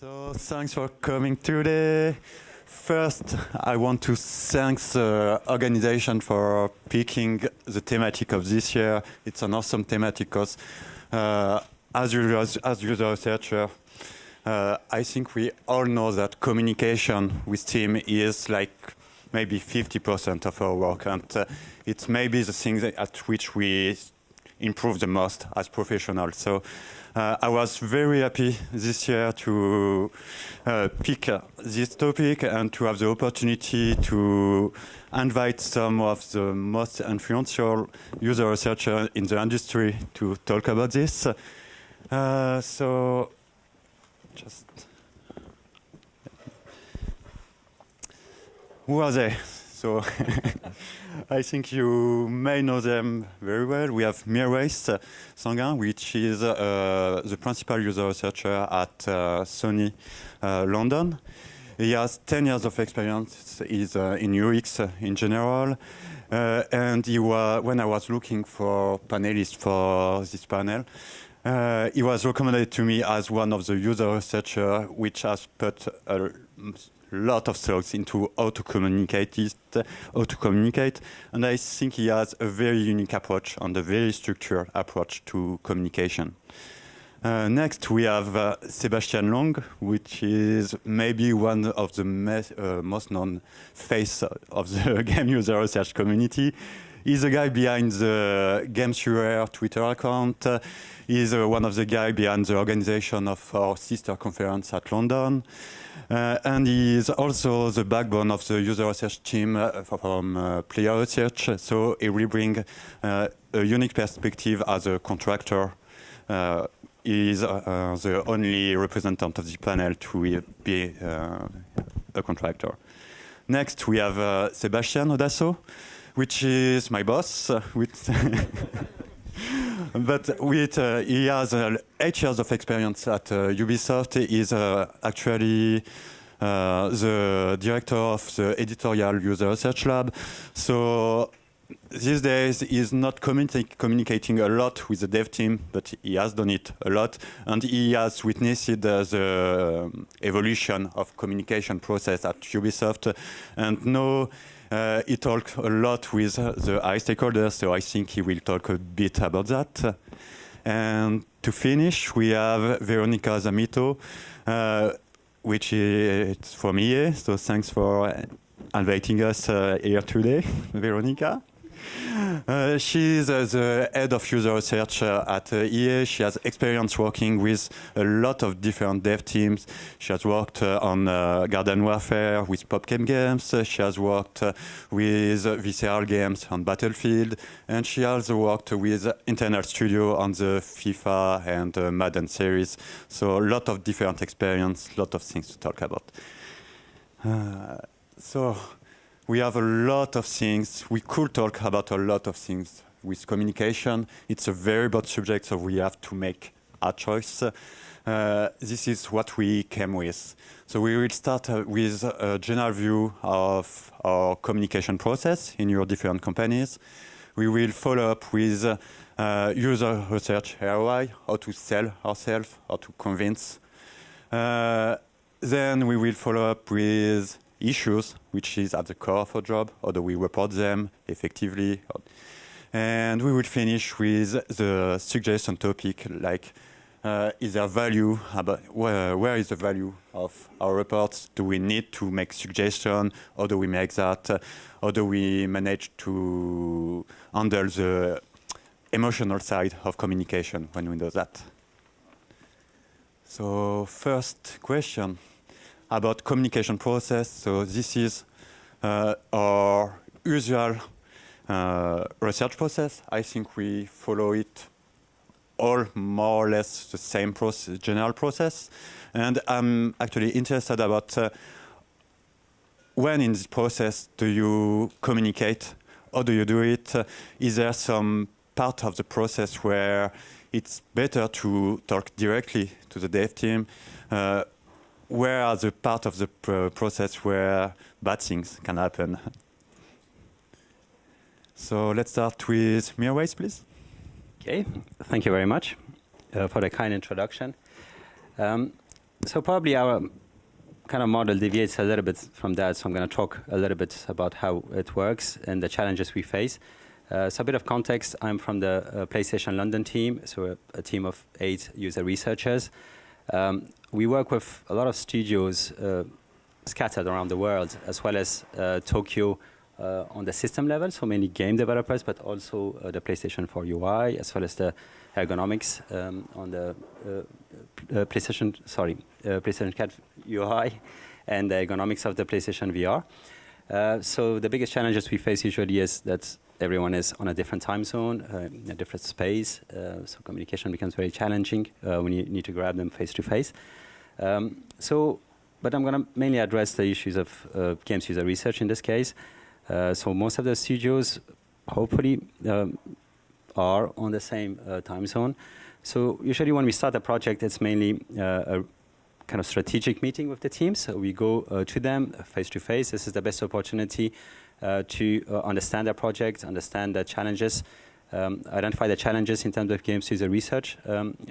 So thanks for coming today. First, I want to thank the organization for picking the thematic of this year. It's an awesome thematic because as user researcher, I think we all know that communication with team is like maybe 50% of our work, and it's maybe the thing at which we improve the most as professionals. So I was very happy this year to pick this topic and to have the opportunity to invite some of the most influential user researchers in the industry to talk about this. So just who are they? So I think you may know them very well. We have Mirwais Sanguin, which is the principal user researcher at Sony London. He has 10 years of experience. He's in UX in general. And when I was looking for panelists for this panel, he was recommended to me as one of the user researchers which has put a lot of thoughts into how to communicate, and I think he has a very unique approach and a very structured approach to communication. Next, we have Sebastian Long, which is maybe one of the most known face of the game user research community. He's the guy behind the GamesUR Twitter account. He's one of the guys behind the organization of our sister conference at London. And he is also the backbone of the user research team from player research. So he will bring a unique perspective as a contractor. He is the only representative of the panel to be a contractor. Next, we have Sebastian Odasso, which is my boss. But he has 8 years of experience at Ubisoft. He's actually the director of the Editorial User Research Lab. So these days, he's not communicating a lot with the dev team, but he has done it a lot. And he has witnessed the evolution of communication process at Ubisoft. And now he talks a lot with the high stakeholders, so I think he will talk a bit about that. And to finish, we have Veronica Zamito, which is from EA. So thanks for inviting us here today, Veronica. She's the head of user research at EA. She has experience working with a lot of different dev teams. She has worked on Garden Warfare with PopCam Games. She has worked with Visceral Games on Battlefield. And she also worked with Internal Studio on the FIFA and Madden series. So a lot of different experience, a lot of things to talk about. So we have a lot of things. We could talk about a lot of things with communication. It's a very broad subject, so we have to make a choice. This is what we came with. So we will start with a general view of our communication process in your different companies. We will follow up with user research ROI, how to sell ourselves, how to convince. Then we will follow up with issues, which is at the core of our job. How do we report them effectively? And we will finish with the suggestion topic, like is there value? Where is the value of our reports? Do we need to make suggestions? How do we make that? How do we manage to handle the emotional side of communication when we do that? So first question about communication process. So this is our usual research process. I think we follow it all more or less the same process, general process. And I'm actually interested about when in this process do you communicate? How do you do it? Is there some part of the process where it's better to talk directly to the dev team? Where are the part of the process where bad things can happen? So let's start with Mirwais, please. Okay, thank you very much for the kind introduction. So probably our kind of model deviates a little bit from that. So I'm going to talk a little bit about how it works and the challenges we face. So a bit of context, I'm from the PlayStation London team, so a team of 8 user researchers. We work with a lot of studios scattered around the world, as well as Tokyo on the system level, so mainly game developers, but also the PlayStation 4 UI, as well as the ergonomics on the PlayStation 4 UI and the ergonomics of the PlayStation VR. So the biggest challenges we face usually is that everyone is on a different time zone, in a different space, so communication becomes very challenging when you need to grab them face to face. But I'm going to mainly address the issues of games user research in this case. So most of the studios, hopefully, are on the same time zone. So usually when we start a project, it's mainly a kind of strategic meeting with the teams. So we go to them face to face. This is the best opportunity to understand their project, understand the challenges, identify the challenges in terms of games user research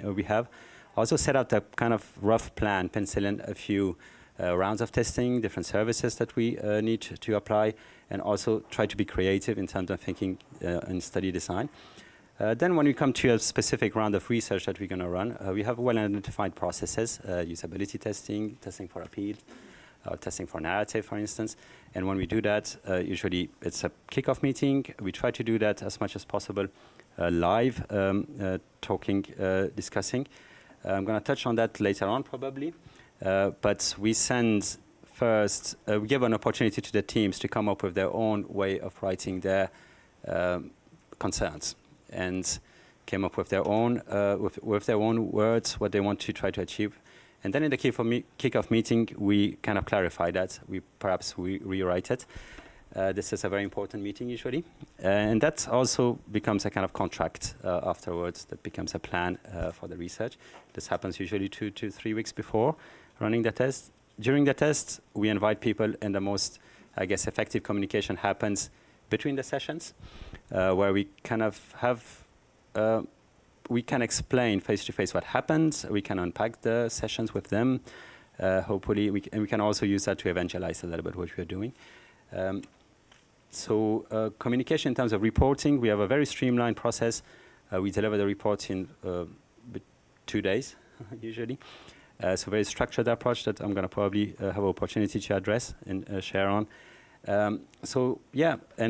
we have. Also set out a kind of rough plan, pencil in a few rounds of testing, different services that we need to apply, and also try to be creative in terms of thinking and study design. Then when we come to a specific round of research that we're going to run, we have well-identified processes, usability testing, testing for appeal, testing for narrative, for instance. And when we do that, usually it's a kickoff meeting. We try to do that as much as possible live, talking, discussing. I'm going to touch on that later on, probably. But we send first, we give an opportunity to the teams to come up with their own way of writing their concerns, and came up with their own with their own words what they want to try to achieve. And then in the kickoff meeting, we kind of clarify that. We rewrite it. This is a very important meeting usually, and that also becomes a kind of contract afterwards. That becomes a plan for the research. This happens usually 2 to 3 weeks before running the test. During the test, we invite people, and the most, I guess, effective communication happens between the sessions, where we kind of have, we can explain face-to-face what happened, we can unpack the sessions with them, hopefully, and we can also use that to evangelize a little bit what we're doing. Communication in terms of reporting, we have a very streamlined process. We deliver the report in 2 days, usually. So very structured approach that I'm going to probably have an opportunity to address and share on. And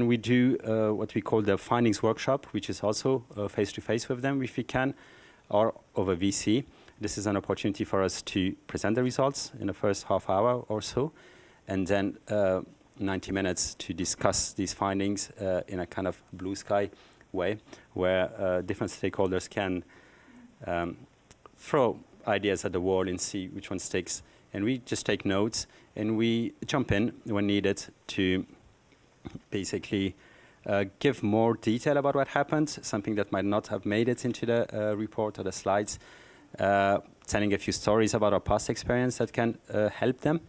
we do what we call the findings workshop, which is also face-to-face with them if we can, or over VC. This is an opportunity for us to present the results in the first half hour or so, and then 90 minutes to discuss these findings in a kind of blue sky way, where different stakeholders can throw ideas at the wall and see which one sticks. And we just take notes, and we jump in when needed to basically give more detail about what happened, something that might not have made it into the report or the slides, telling a few stories about our past experience that can help them,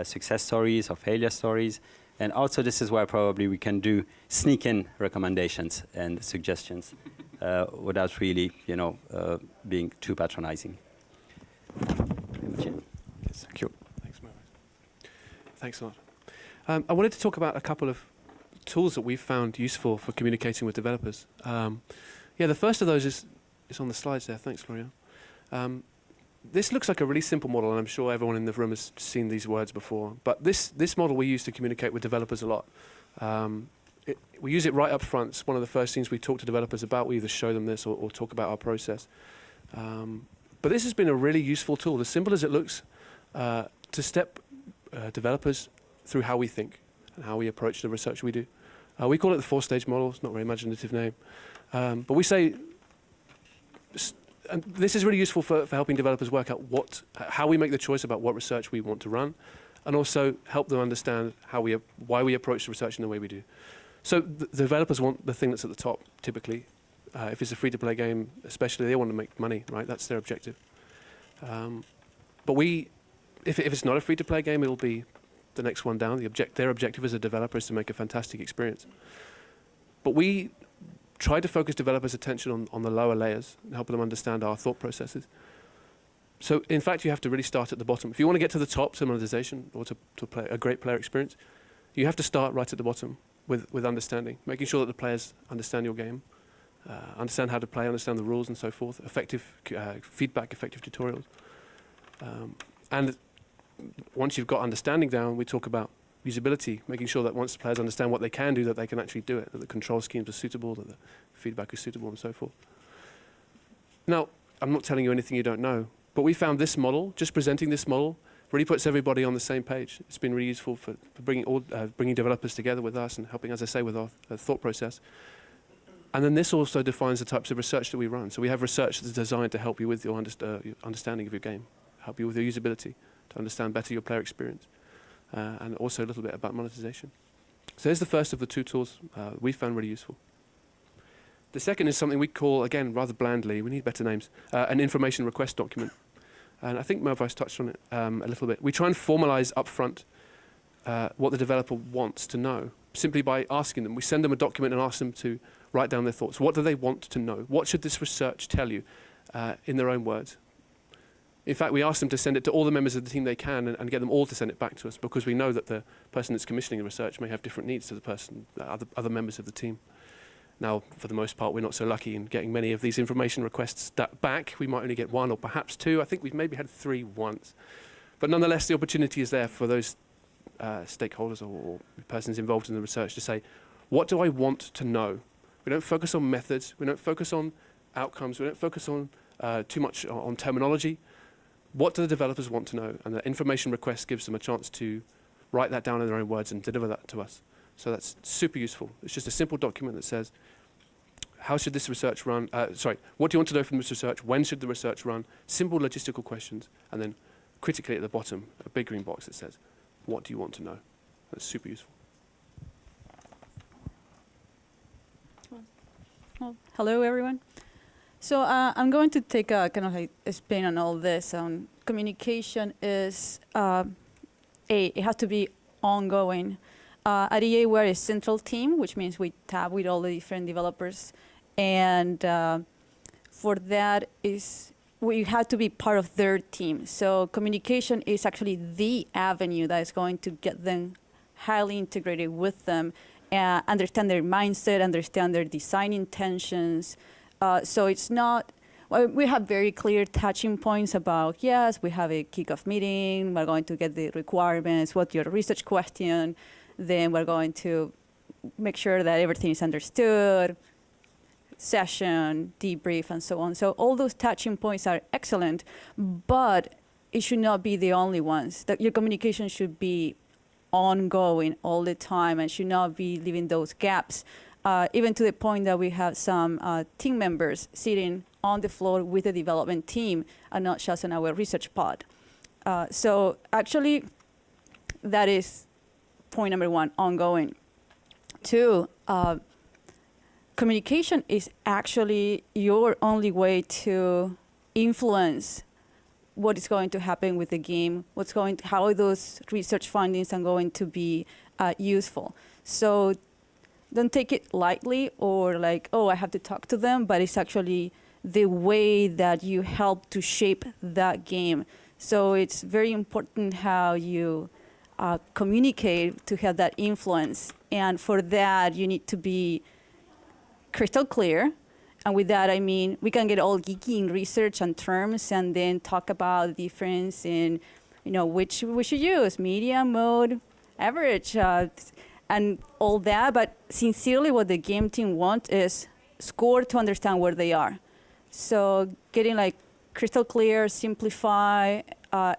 success stories or failure stories. And also this is where probably we can do sneak in recommendations and suggestions without really, being too patronizing. Yes, thank you. Thanks, Mario. Thanks a lot. I wanted to talk about a couple of tools that we've found useful for communicating with developers. The first of those is on the slides there. Thanks, Florian. This looks like a really simple model, and I'm sure everyone in the room has seen these words before. But this model we use to communicate with developers a lot. We use it right up front. It's one of the first things we talk to developers about. We either show them this or talk about our process. But this has been a really useful tool, as simple as it looks, to step developers through how we think and how we approach the research we do. We call it the 4-stage model. It's not a very imaginative name. But we say, and this is really useful for helping developers work out how we make the choice about what research we want to run, and also help them understand why we approach the research in the way we do. So the developers want the thing that's at the top, typically. If it's a free-to-play game, especially, they want to make money, right? That's their objective. But if it's not a free-to-play game, it'll be the next one down. Their objective as a developer is to make a fantastic experience. But we try to focus developers' attention on the lower layers and help them understand our thought processes. So in fact, you have to really start at the bottom. If you want to get to the top, to monetization, or to play a great player experience, you have to start right at the bottom with understanding, making sure that the players understand your game, understand how to play, understand the rules and so forth, effective feedback, effective tutorials. And once you've got understanding down, we talk about usability, making sure that once the players understand what they can do, that they can actually do it, that the control schemes are suitable, that the feedback is suitable and so forth. Now, I'm not telling you anything you don't know, but we found this model, just presenting this model, really puts everybody on the same page. It's been really useful for bringing developers together with us and helping, as I say, with our thought process. And then this also defines the types of research that we run. So we have research that's designed to help you with your understanding of your game, help you with your usability, to understand better your player experience, and also a little bit about monetization. So here's the first of the two tools we found really useful. The second is something we call, again, rather blandly, we need better names, an information request document. And I think Mervice touched on it a little bit. We try and formalize upfront what the developer wants to know, simply by asking them. We send them a document and ask them to write down their thoughts. What do they want to know? What should this research tell you in their own words? In fact, we ask them to send it to all the members of the team they can and get them all to send it back to us, because we know that the person that's commissioning the research may have different needs to the person, other members of the team. Now, for the most part, we're not so lucky in getting many of these information requests back. We might only get one or perhaps two. I think we've maybe had 3 once. But nonetheless, the opportunity is there for those stakeholders or persons involved in the research to say, what do I want to know? We don't focus on methods. We don't focus on outcomes. We don't focus on too much on terminology. What do the developers want to know? And the information request gives them a chance to write that down in their own words and deliver that to us. So that's super useful. It's just a simple document that says, how should this research run? What do you want to know from this research? When should the research run? Simple logistical questions. And then critically at the bottom, a big green box that says, what do you want to know? That's super useful. Well, hello, everyone. So I'm going to take a kind of like a spin on all this. Communication is, it has to be ongoing. At EA, we're a central team, which means we tab with all the different developers. And for that, we have to be part of their team. So communication is actually the avenue that is going to get them highly integrated with them, understand their mindset, understand their design intentions. So it's not, well, we have very clear touching points about, yes, we have a kickoff meeting, we're going to get the requirements, what's your research question, then we're going to make sure that everything is understood, session, debrief, and so on. So all those touching points are excellent, but it should not be the only ones. That your communication should be ongoing all the time and should not be leaving those gaps, even to the point that we have some team members sitting on the floor with the development team and not just in our research pod. So actually, that is point number 1, ongoing. 2, communication is actually your only way to influence what is going to happen with the game, how those research findings are going to be useful. So don't take it lightly or like, oh, I have to talk to them, but it's actually the way that you help to shape that game. So it's very important how you communicate to have that influence. And for that, you need to be crystal clear. And with that, I mean, we can get all geeky in research and terms and then talk about the difference in, which we should use, medium, mode, average, and all that. But sincerely, what the game team wants is score to understand where they are. So getting like crystal clear, simplify,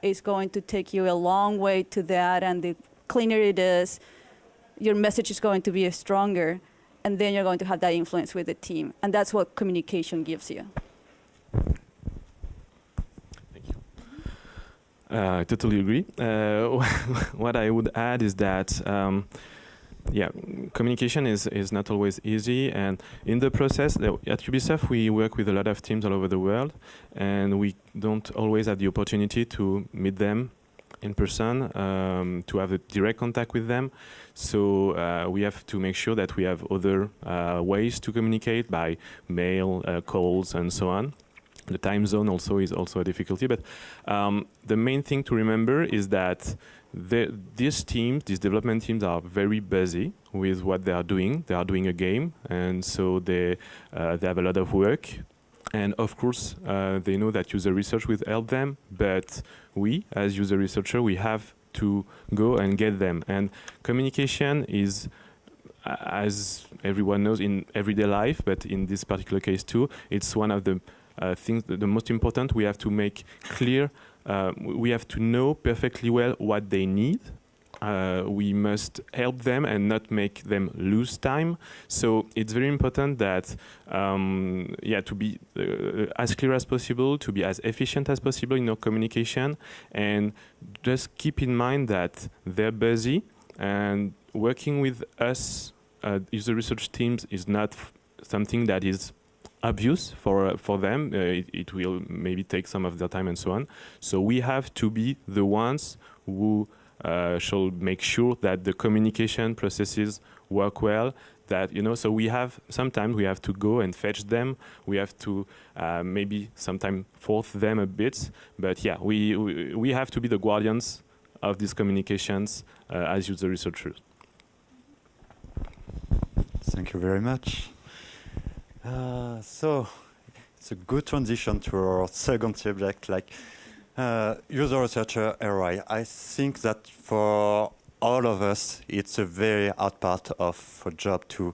is going to take you a long way to that. And the cleaner it is, your message is going to be stronger. And then you're going to have that influence with the team. And that's what communication gives you. Thank you. I totally agree. What I would add is that, communication is not always easy. And in the process, at Ubisoft, we work with a lot of teams all over the world. And we don't always have the opportunity to meet them in person, to have a direct contact with them. So we have to make sure that we have other ways to communicate by mail, calls, and so on. The time zone also is also a difficulty. But the main thing to remember is that these teams, these development teams, are very busy with what they are doing. They are doing a game, and so they have a lot of work. And of course, they know that user research will help them, but we, as user researcher, we have to go and get them. And communication is, as everyone knows, in everyday life, but in this particular case too, it's one of the things, the most important. We have to make clear, we have to know perfectly well what they need. We must help them and not make them lose time. So it's very important that, to be as clear as possible, to be as efficient as possible in our communication, and just keep in mind that they're busy, and working with us, user research teams, is not something that is obvious for them. It will maybe take some of their time and so on. So we have to be the ones who shall make sure that the communication processes work well. That, so sometimes we have to go and fetch them. We have to maybe sometimes force them a bit. But yeah, we have to be the guardians of these communications as user researchers. Thank you very much. So it's a good transition to our second subject, user researcher ROI. I think that for all of us, it's a very hard part of a job to,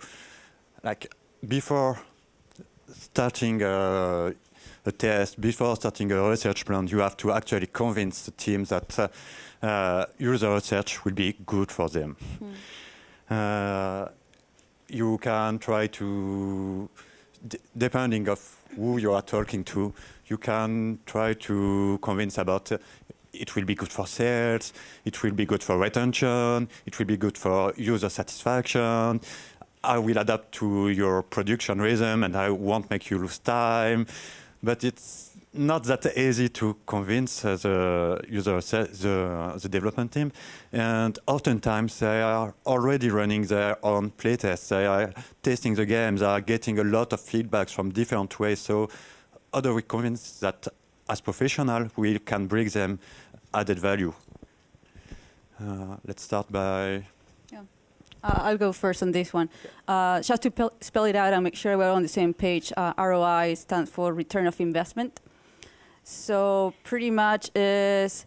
before starting a test, before starting a research plan, you have to actually convince the team that user research will be good for them. You can try to, depending of who you are talking to, you can try to convince about it will be good for sales, it will be good for retention, it will be good for user satisfaction, I will adapt to your production rhythm and I won't make you lose time. But it's not that easy to convince the user, the development team. And oftentimes they are already running their own playtests. They are testing the games, they are getting a lot of feedback from different ways. So how do we convince that as professionals, we can bring them added value? Let's start by... I'll go first on this one. Just to spell it out and make sure we're on the same page, ROI stands for return of investment. So pretty much is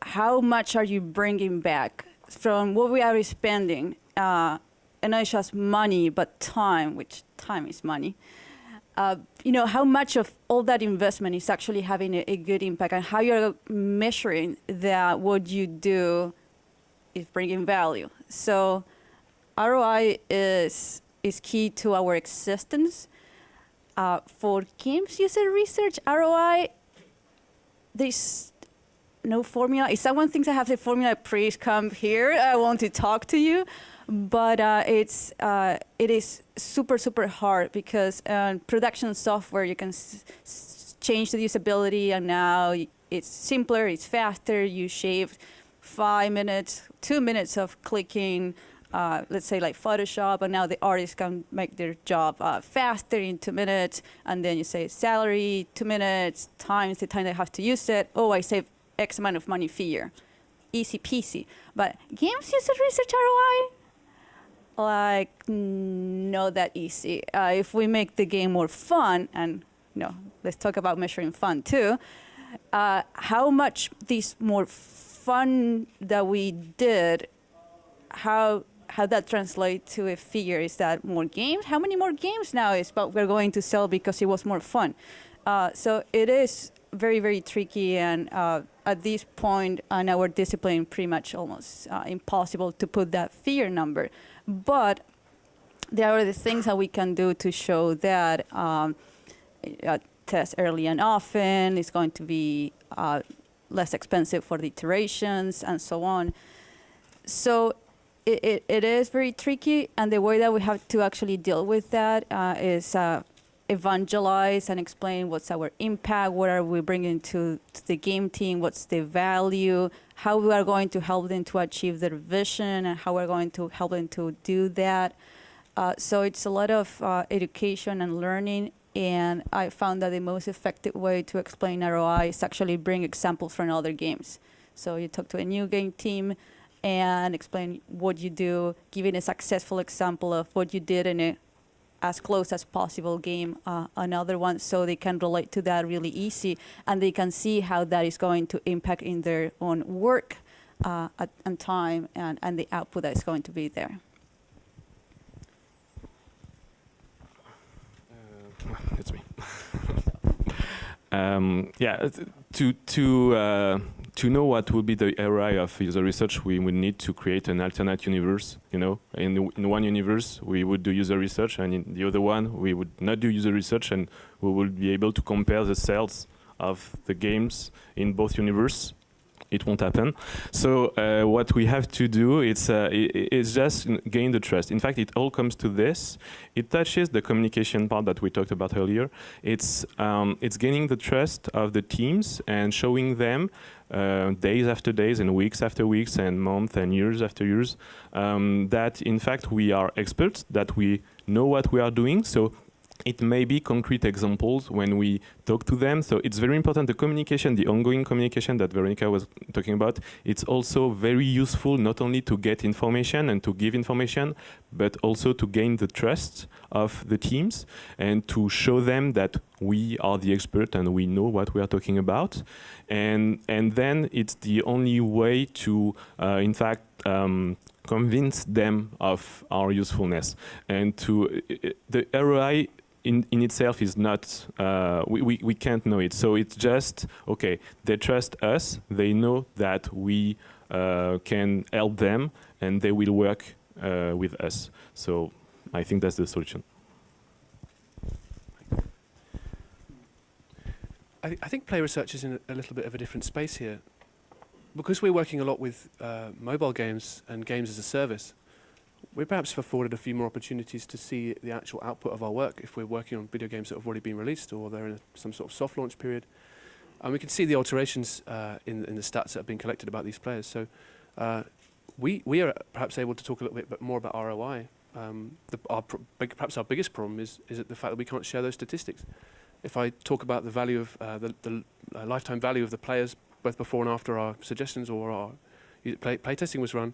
how much are you bringing back from what we are spending, and not just money, but time, which time is money. How much of all that investment is actually having a good impact, and how you're measuring that what you do is bringing value. So ROI is key to our existence. For games user research, ROI, there's no formula. If someone thinks I have the formula, please come here. I want to talk to you. But it is super, super hard because production software, you can change the usability, and now it's simpler, it's faster. You shave 5 minutes, 2 minutes of clicking, let's say like Photoshop, and now the artist can make their job faster in 2 minutes. And then you say salary, 2 minutes, times the time they have to use it. Oh, I save X amount of money fee. Easy peasy. But games user research ROI? Not that easy. If we make the game more fun, and let's talk about measuring fun too, how much this more fun that we did, how that translates to a figure? Is that more games? How many more games now is what we're going to sell because it was more fun? So it is very, very tricky, and at this point in our discipline, pretty much almost impossible to put that figure number. But there are the things that we can do to show that test early and often is going to be less expensive for the iterations and so on. So it is very tricky, and the way that we have to actually deal with that is evangelize and explain what's our impact, what are we bringing to the game team, what's the value, how we are going to help them to achieve their vision, and how we're going to help them to do that. So it's a lot of education and learning, And I found that the most effective way to explain ROI is actually bring examples from other games. So you talk to a new game team and explain what you do, giving a successful example of what you did in a as close as possible game, another one, so they can relate to that really easy, and they can see how that is going to impact in their own work and time and the output that is going to be there. It's me. To know what will be the ROI of user research, we would need to create an alternate universe. In one universe, we would do user research, and in the other one, we would not do user research, and we will be able to compare the sales of the games in both universes. It won't happen. So what we have to do is just gain the trust. In fact, it all comes to this. It touches the communication part that we talked about earlier. It's gaining the trust of the teams and showing them days after days and weeks after weeks and months and years after years that in fact we are experts, that we know what we are doing. So it may be concrete examples when we talk to them. So it's very important, the communication, the ongoing communication that Veronica was talking about. It's also very useful not only to get information and to give information, but also to gain the trust of the teams and to show them that we are the expert and we know what we are talking about. And then it's the only way to, in fact, convince them of our usefulness. And to the ROI in itself is not, we can't know it. So it's just, okay, they trust us, they know that we can help them, and they will work with us. So I think that's the solution. I think player research is in a little bit of a different space here. Because we're working a lot with mobile games and games as a service, we're perhaps afforded a few more opportunities to see the actual output of our work if we're working on video games that have already been released or they're in some sort of soft launch period. And we can see the alterations in the stats that have been collected about these players. So we are perhaps able to talk a little bit more about ROI. Perhaps our biggest problem is the fact that we can't share those statistics. If I talk about the value of the lifetime value of the players both before and after our suggestions or our play testing was run,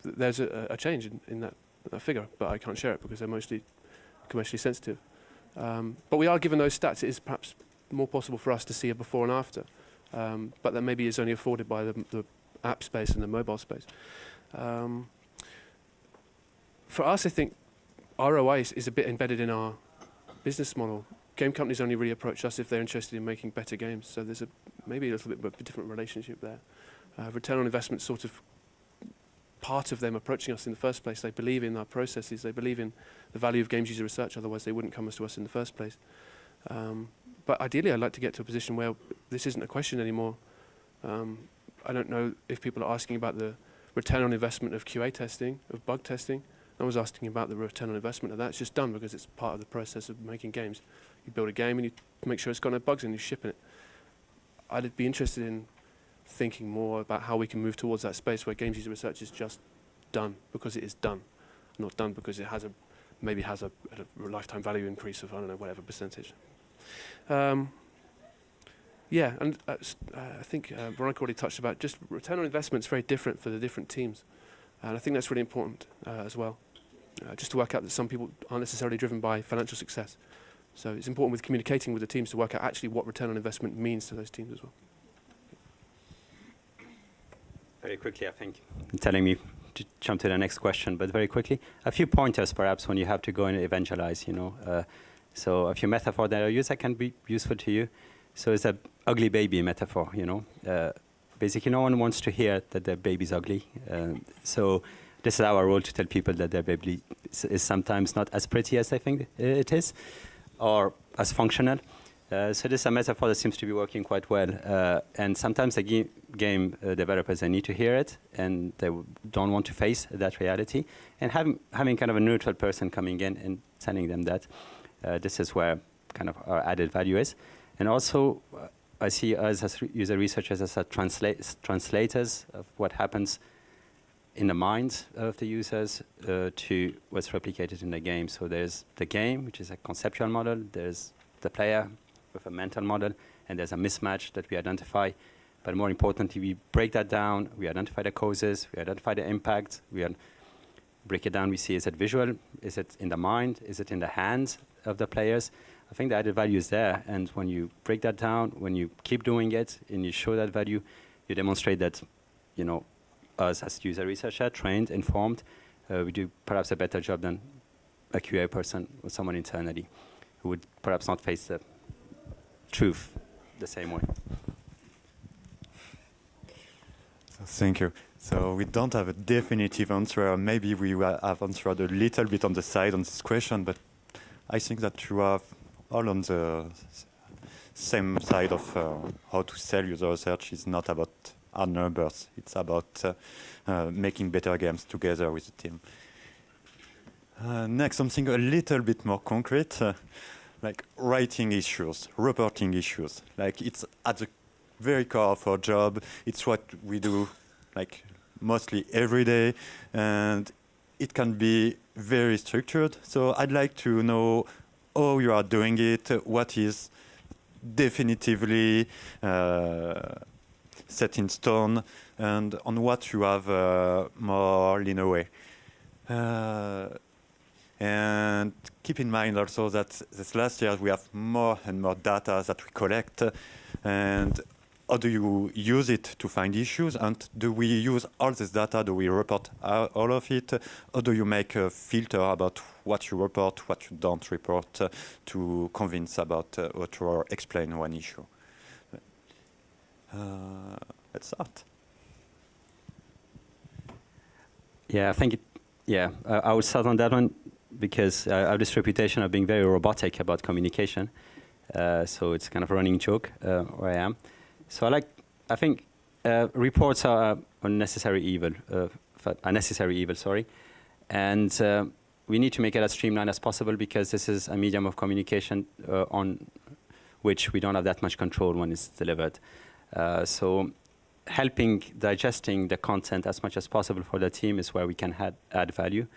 there's a change in that figure, but I can't share it because they're mostly commercially sensitive. But we are given those stats. It is perhaps more possible for us to see a before and after, but that maybe is only afforded by the app space and the mobile space. For us, I think ROI is a bit embedded in our business model. Game companies only really approach us if they're interested in making better games. So there's maybe a little bit of a different relationship there. Return on investment sort of part of them approaching us in the first place. They believe in our processes. They believe in the value of games user research. Otherwise, they wouldn't come to us in the first place. But ideally, I'd like to get to a position where this isn't a question anymore. I don't know if people are asking about the return on investment of QA testing, of bug testing. No one's asking about the return on investment of that. It's just done because it's part of the process of making games. You build a game and you make sure it's got no bugs and you ship it. I'd be interested in thinking more about how we can move towards that space where games user research is just done because it is done, not done because it has maybe has a lifetime value increase of, I don't know, whatever percentage. Yeah, and I think Veronica already touched about just return on investment is very different for the different teams. And I think that's really important as well. Just to work out that some people aren't necessarily driven by financial success. So it's important with communicating with the teams to work out actually what return on investment means to those teams as well. Very quickly, I think, telling me to jump to the next question, but very quickly, a few pointers perhaps when you have to go and evangelize, So a few metaphors that I use that can be useful to you. So it's an ugly baby metaphor, Basically, no one wants to hear that their baby's ugly. So this is our role to tell people that their baby is sometimes not as pretty as they think it is, or as functional. So this is a metaphor that seems to be working quite well. And sometimes the game developers, they need to hear it, and they don't want to face that reality. And having kind of a neutral person coming in and telling them that, this is where kind of our added value is. And also, I see us as user researchers as translators of what happens in the mind of the users to what's replicated in the game. So there's the game, which is a conceptual model. There's the player with a mental model, and there's a mismatch that we identify. But more importantly, we break that down. We identify the causes. We identify the impact. Break it down. We see, is it visual? Is it in the mind? Is it in the hands of the players? I think the added value is there. And when you break that down, when you keep doing it and you show that value, you demonstrate that, us as user researcher, trained, informed, we do perhaps a better job than a QA person or someone internally who would perhaps not face the truth the same way. Thank you. So we don't have a definitive answer. Maybe we have answered a little bit on the side on this question, but I think that you are all on the same side of how to sell user research. Is not about our numbers. It's about making better games together with the team. Next, something a little bit more concrete, like writing issues, reporting issues. Like it's at the very core of our job. It's what we do like mostly every day, and it can be very structured. So I'd like to know how you are doing it, what is definitively set in stone, and on what you have more leeway. And keep in mind also that this last year we have more and more data that we collect, and how do you use it to find issues? And do we use all this data? Do we report all of it? Or do you make a filter about what you report, what you don't report, to convince about or to explain one issue? Let's start. Yeah, I think I would start on that one because I have this reputation of being very robotic about communication. So it's kind of a running joke where I am. So I think reports are a necessary evil, and we need to make it as streamlined as possible because this is a medium of communication on which we don't have that much control when it's delivered. So helping digesting the content as much as possible for the team is where we can add value.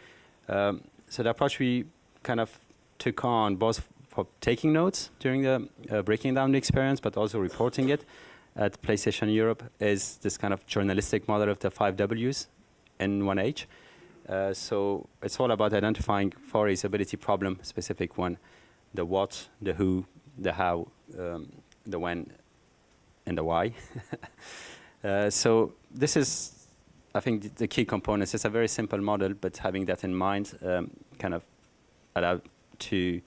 So the approach we kind of took on both for taking notes during the breaking down the experience, but also reporting it at PlayStation Europe is this kind of journalistic model of the 5 Ws in 1H. So it's all about identifying for a usability problem, specific one, the what, the who, the how, the when, and the why. So this is, I think, the key components. It's a very simple model, but having that in mind kind of allow to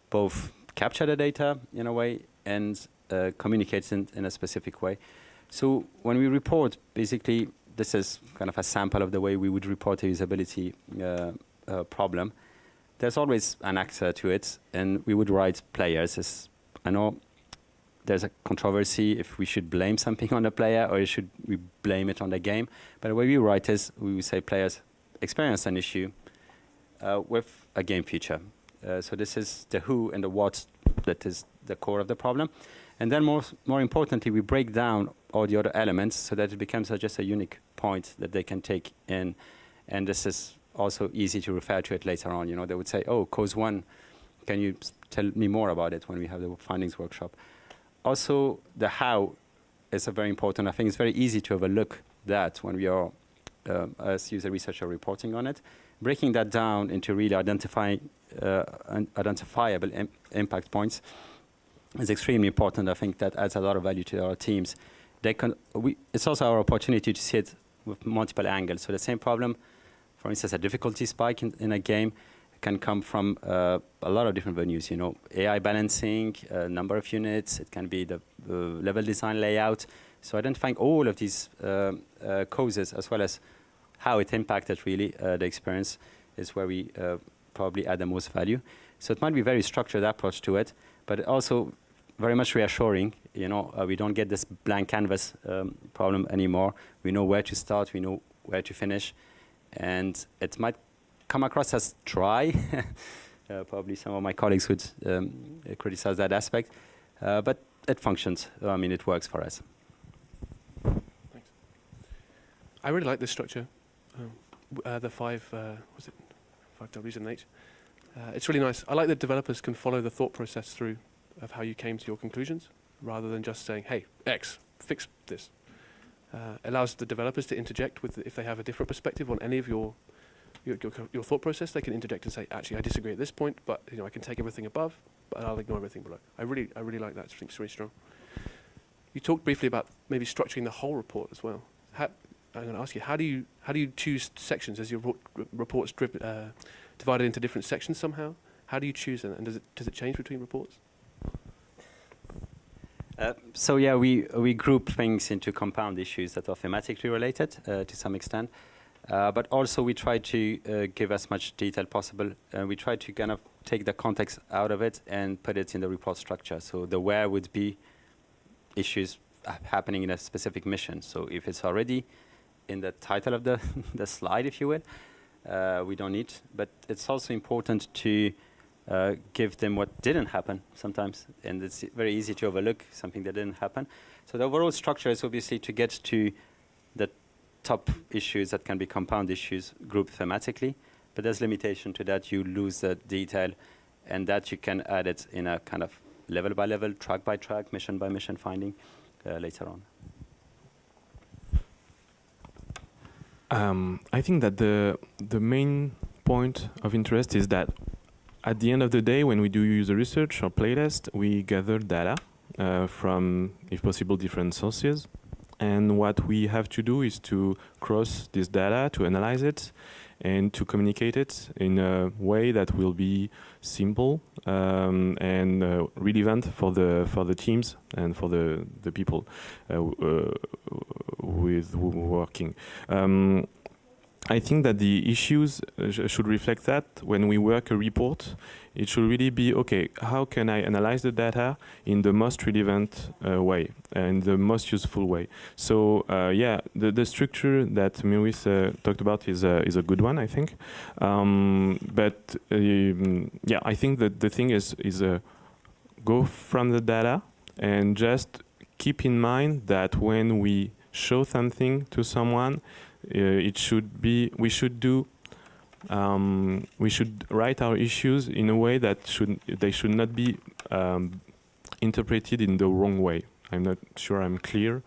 both capture the data in a way and communicate in a specific way. So when we report, basically, this is kind of a sample of the way we would report a usability problem. There's always an actor to it, and we would write players. I know there's a controversy if we should blame something on the player or should we blame it on the game. But the way we write is, we would say players experience an issue with a game feature. So this is the who and the what that is the core of the problem. And then more importantly, we break down all the other elements so that it becomes just a unique point that they can take in. And this is also easy to refer to it later on. They would say, oh, cause 1, can you tell me more about it when we have the findings workshop? Also, the how is very important. I think it's very easy to overlook that when we are, as user researcher, reporting on it. Breaking that down into really identifiable impact points is extremely important. I think that adds a lot of value to our teams. It's also our opportunity to see it with multiple angles. So the same problem, for instance, a difficulty spike in a game can come from a lot of different venues. AI balancing, number of units. It can be the level design layout. So identifying all of these causes as well as how it impacted really the experience is where we probably add the most value. So it might be a very structured approach to it, but also very much reassuring. We don't get this blank canvas problem anymore. We know where to start, we know where to finish, and it might come across as dry. Probably some of my colleagues would criticize that aspect, but it functions. It works for us. Thanks. I really like this structure. the five Ws and H. It's really nice. I like that developers can follow the thought process through of how you came to your conclusions, rather than just saying, "Hey, X, fix this." Allows the developers to interject with if they have a different perspective on any of your thought process. They can interject and say, "Actually, I disagree at this point, but I can take everything above, but I'll ignore everything below." I really like that. I think it's really strong. You talked briefly about maybe structuring the whole report as well. I'm going to ask you, how do you choose sections as your reports divided into different sections somehow? How do you choose them, and does it change between reports? So yeah, we group things into compound issues that are thematically related to some extent, but also we try to give as much detail possible. We try to kind of take the context out of it and put it in the report structure. So the where would be issues happening in a specific mission. So if it's already in the title of the slide, if you will, we don't need. But it's also important to give them what didn't happen sometimes, and it's very easy to overlook something that didn't happen. So the overall structure is obviously to get to the top issues that can be compound issues grouped thematically, but there's limitation to that. You lose the detail, and that you can add it in a kind of level by level, track by track, mission by mission finding later on. I think that the main point of interest is that at the end of the day, when we do user research or playtest, we gather data from, if possible, different sources. And what we have to do is to cross this data, to analyze it, and to communicate it in a way that will be simple and relevant for the teams and for the people with working. I think that the issues should reflect that. When we work a report, it should really be, okay, how can I analyze the data in the most relevant way, and the most useful way? So yeah, the structure that Maurice talked about is a good one, I think. But yeah, I think that the thing is go from the data and just keep in mind that when we show something to someone, we should write our issues in a way that they should not be interpreted in the wrong way. I'm not sure I'm clear,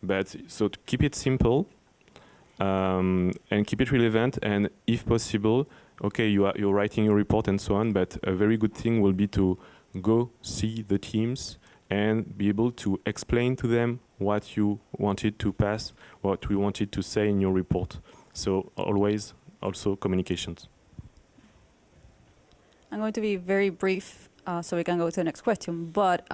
but so to keep it simple and keep it relevant, and if possible, okay, you're writing your report and so on, but a very good thing will be to go see the teams and be able to explain to them what you wanted to pass, what we wanted to say in your report. So always also communications. I'm going to be very brief so we can go to the next question, but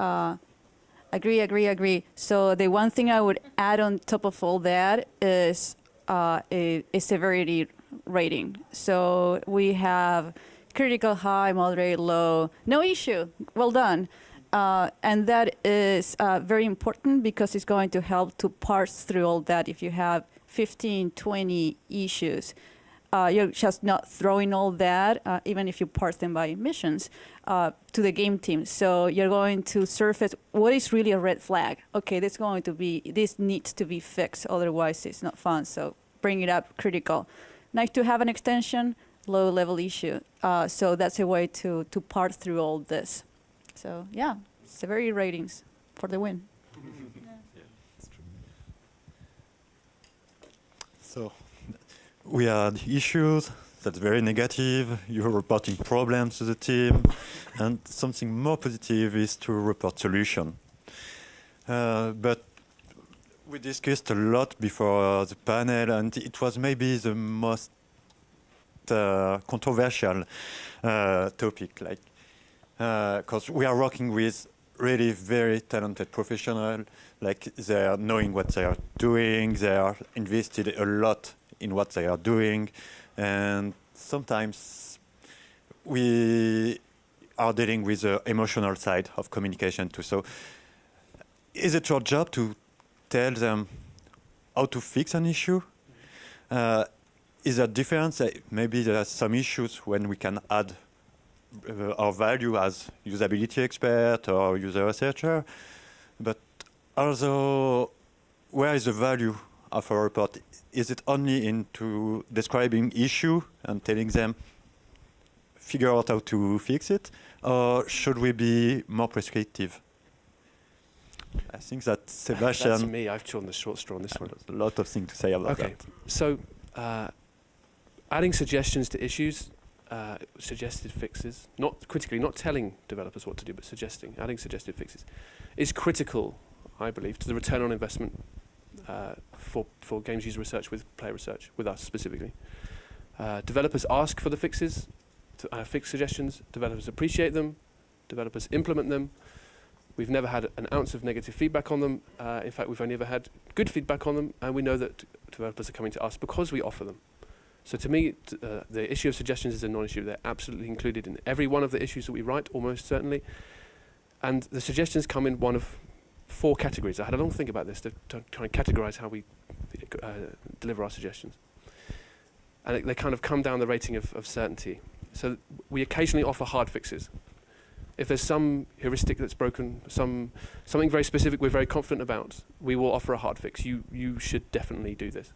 agree. So the one thing I would add on top of all that is a severity rating. So we have critical, high, moderate, low, no issue, well done. And that is very important because it's going to help to parse through all that. If you have 15, 20 issues, you're just not throwing all that, even if you parse them by missions, to the game team. So you're going to surface what is really a red flag. Okay, this needs to be fixed, otherwise it's not fun. So bring it up critical. Nice to have an extension, low level issue. So that's a way to parse through all this. So yeah, severity ratings for the win. That's true. So we had issues that's very negative. You're reporting problems to the team, and something more positive is to report solution. But we discussed a lot before the panel, and it was maybe the most controversial topic, like. Because we are working with really very talented professionals, like they are knowing what they are doing, they are invested a lot in what they are doing, and sometimes we are dealing with the emotional side of communication too. So is it your job to tell them how to fix an issue? Is there a difference? Maybe there are some issues when we can add our value as usability expert or user researcher, but also where is the value of a report, is it only into describing issue and telling them figure out how to fix it, or should we be more prescriptive? I think that Sebastian... That's me. I've chosen the short straw on this one. There's a lot of things to say about that. So adding suggestions to issues, suggested fixes, not critically, not telling developers what to do, but adding suggested fixes, is critical, I believe, to the return on investment for games user research with player research, with us specifically. Developers ask for the fixes, fix suggestions, developers appreciate them, developers implement them. We've never had an ounce of negative feedback on them. In fact, we've only ever had good feedback on them, and we know that developers are coming to us because we offer them. So to me, the issue of suggestions is a non-issue. They're absolutely included in every one of the issues that we write, almost certainly. And the suggestions come in one of 4 categories. I had a long think about this to try and categorize how we deliver our suggestions. And they kind of come down the rating of certainty. So we occasionally offer hard fixes. If there's some heuristic that's broken, something very specific we're very confident about, we will offer a hard fix. You should definitely do this.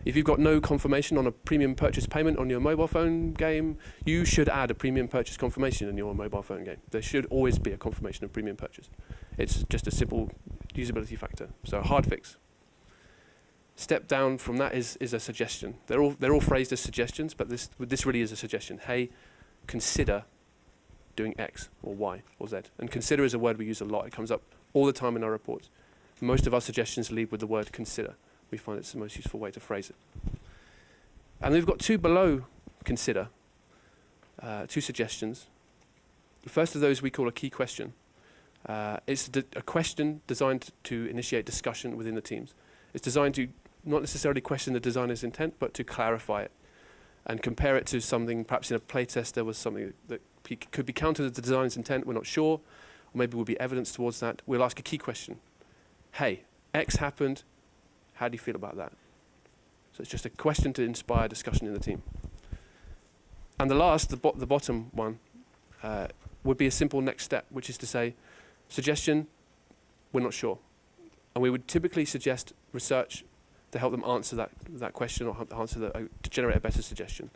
If you've got no confirmation on a premium purchase payment on your mobile phone game, you should add a premium purchase confirmation in your mobile phone game. There should always be a confirmation of premium purchase. It's just a simple usability factor. So a hard fix. Step down from that is a suggestion. They're all phrased as suggestions, but this really is a suggestion. Hey, consider doing X or Y or Z. And consider is a word we use a lot. It comes up all the time in our reports. Most of our suggestions lead with the word consider. We find it's the most useful way to phrase it. And we've got 2 below consider, 2 suggestions. The first of those we call a key question. It's a question designed to initiate discussion within the teams. It's designed to not necessarily question the designer's intent, but to clarify it and compare it to something, perhaps in a playtest there was something that could be countered as the designer's intent, we're not sure, or maybe will be evidence towards that. We'll ask a key question. Hey, X happened, how do you feel about that? So it's just a question to inspire discussion in the team. And the last, the bottom one, would be a simple next step, which is to say, suggestion, we're not sure. And we would typically suggest research to help them answer that question or answer to generate a better suggestion.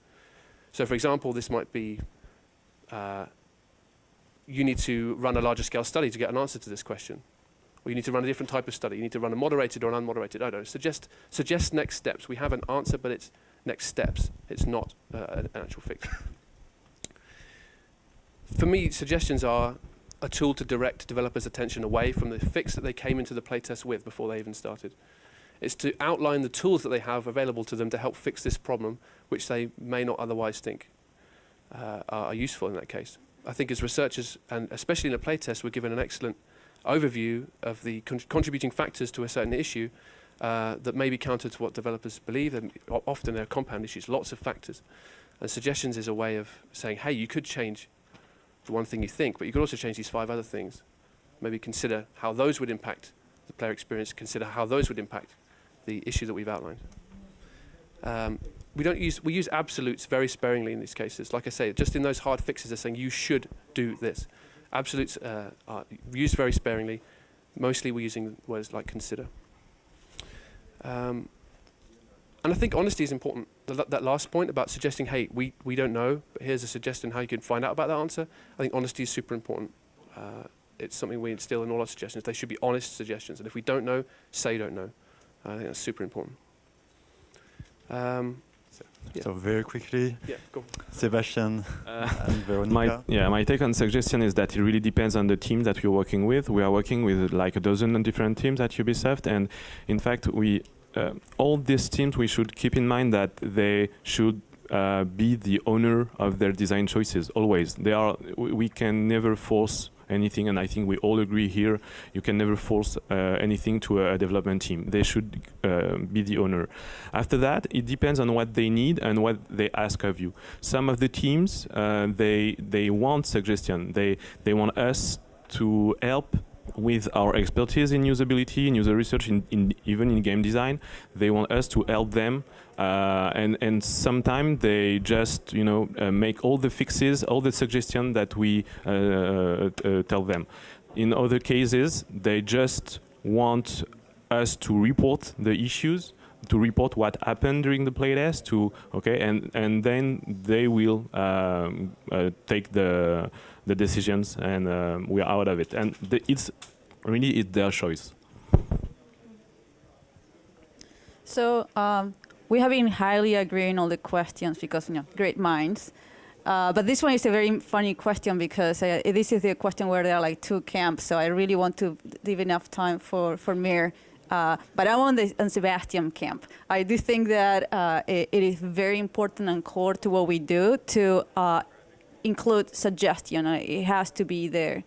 So for example, this might be, you need to run a larger scale study to get an answer to this question. Or you need to run a different type of study. You need to run a moderated or an unmoderated. I don't know. Suggest next steps. We have an answer, but it's next steps. It's not an actual fix. For me, suggestions are a tool to direct developers' attention away from the fix that they came into the playtest with before they even started. It's to outline the tools that they have available to them to help fix this problem, which they may not otherwise think are useful in that case. I think as researchers, and especially in a playtest, we're given an excellent overview of the contributing factors to a certain issue that may be counter to what developers believe. And often they're compound issues, lots of factors. And suggestions is a way of saying, hey, you could change the one thing you think, but you could also change these 5 other things. Maybe consider how those would impact the player experience, consider how those would impact the issue that we've outlined. We use absolutes very sparingly in these cases. Like I say, just in those hard fixes, they're saying you should do this. Absolutes are used very sparingly. Mostly we're using words like consider. And I think honesty is important. That last point about suggesting, hey, we don't know, but here's a suggestion how you can find out about that answer. I think honesty is super important. It's something we instill in all our suggestions. They should be honest suggestions. And if we don't know, say you don't know. I think that's super important. So very quickly, go. Sebastian and Veronica. My take on suggestion is that it really depends on the team that we're working with. We are working with like a dozen different teams at Ubisoft, and in fact, all these teams, we should keep in mind that they should be the owner of their design choices always. We can never force anything, and I think we all agree here, you can never force anything to a development team. They should be the owner. After that, it depends on what they need and what they ask of you. Some of the teams, they want suggestion. They want us to help with our expertise in usability, in user research, even in game design. They want us to help them, and sometimes they just make all the fixes, all the suggestions that we tell them. In other cases, they just want us to report the issues, to report what happened during the playtest. And then they will take the decisions, and we are out of it. And it's their choice. So we have been highly agreeing on the questions because great minds. But this one is a very funny question because this is the question where there are like two camps. So I really want to leave enough time for Mir. But I'm on Sebastian camp. I do think that it is very important and core to what we do to include suggestion. It has to be there.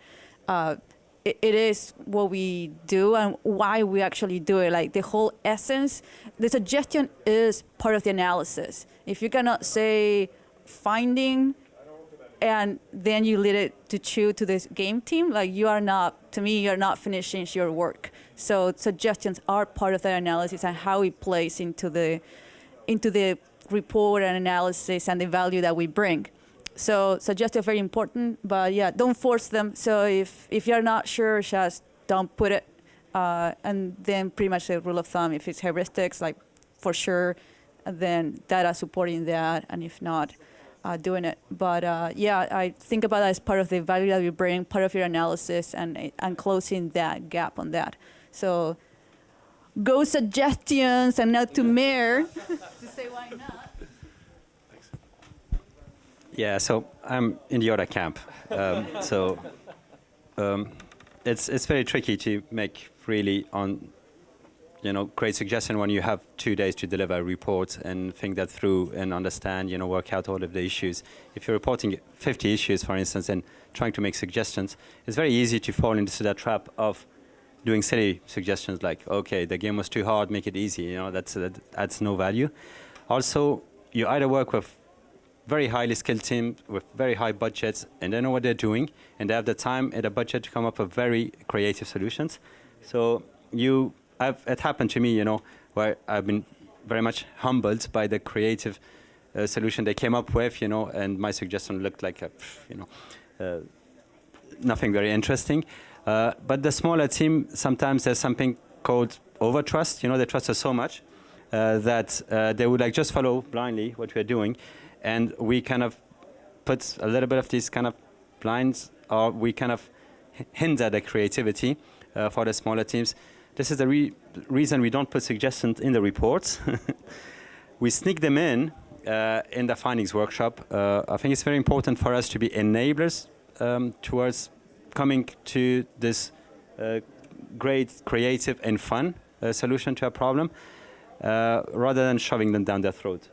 It is what we do and why we actually do it. Like the whole essence, the suggestion is part of the analysis. If you cannot say finding and then you lead it to chew to this game team, like you're not finishing your work. So suggestions are part of that analysis and how it plays into the report and analysis and the value that we bring. So suggestions are very important, but yeah, don't force them. So if you're not sure, just don't put it. And then pretty much the rule of thumb, if it's heuristics, like for sure, then data supporting that, and if not, doing it. But yeah, I think about that as part of the value that we bring, part of your analysis, and closing that gap on that. So go suggestions, and now to Mir to say why not. Yeah, so I'm in the other camp. It's very tricky to make really great suggestion when you have 2 days to deliver a report and think that through and understand, work out all of the issues. If you're reporting 50 issues, for instance, and trying to make suggestions, it's very easy to fall into that trap of doing silly suggestions like, okay, the game was too hard, make it easy. That adds no value. Also, you either work with very highly skilled team with very high budgets, and they know what they're doing, and they have the time and the budget to come up with very creative solutions. So it happened to me, where I've been very much humbled by the creative solution they came up with, and my suggestion looked like nothing very interesting. But the smaller team, sometimes there's something called overtrust. They trust us so much that they would just follow blindly what we're doing. And we kind of put a little bit of these kind of blinds, or we kind of hinder the creativity for the smaller teams. This is the reason we don't put suggestions in the reports. We sneak them in the findings workshop. I think it's very important for us to be enablers towards coming to this great, creative, and fun solution to a problem, rather than shoving them down their throat,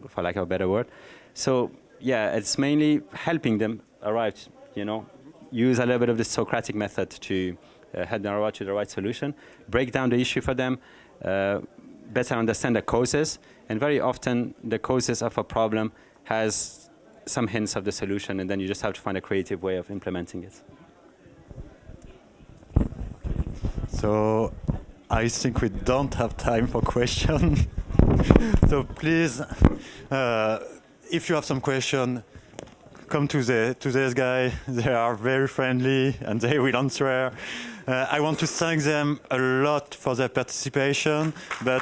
for lack of a better word. So yeah, it's mainly helping them arrive, use a little bit of the Socratic method to help them arrive to the right solution, break down the issue for them, better understand the causes, and very often the causes of a problem has some hints of the solution, and then you just have to find a creative way of implementing it. So I think we don't have time for questions. So please, if you have some question, come to this guy. They are very friendly and they will answer. I want to thank them a lot for their participation, but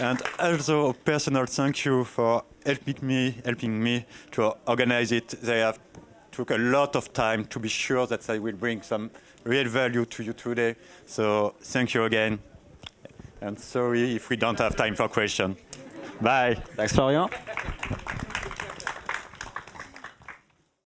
and also a personal thank you for helping me to organize it. They have took a lot of time to be sure that they will bring some real value to you today. So thank you again. And sorry if we don't have time for questions. Bye. Thanks, Florian.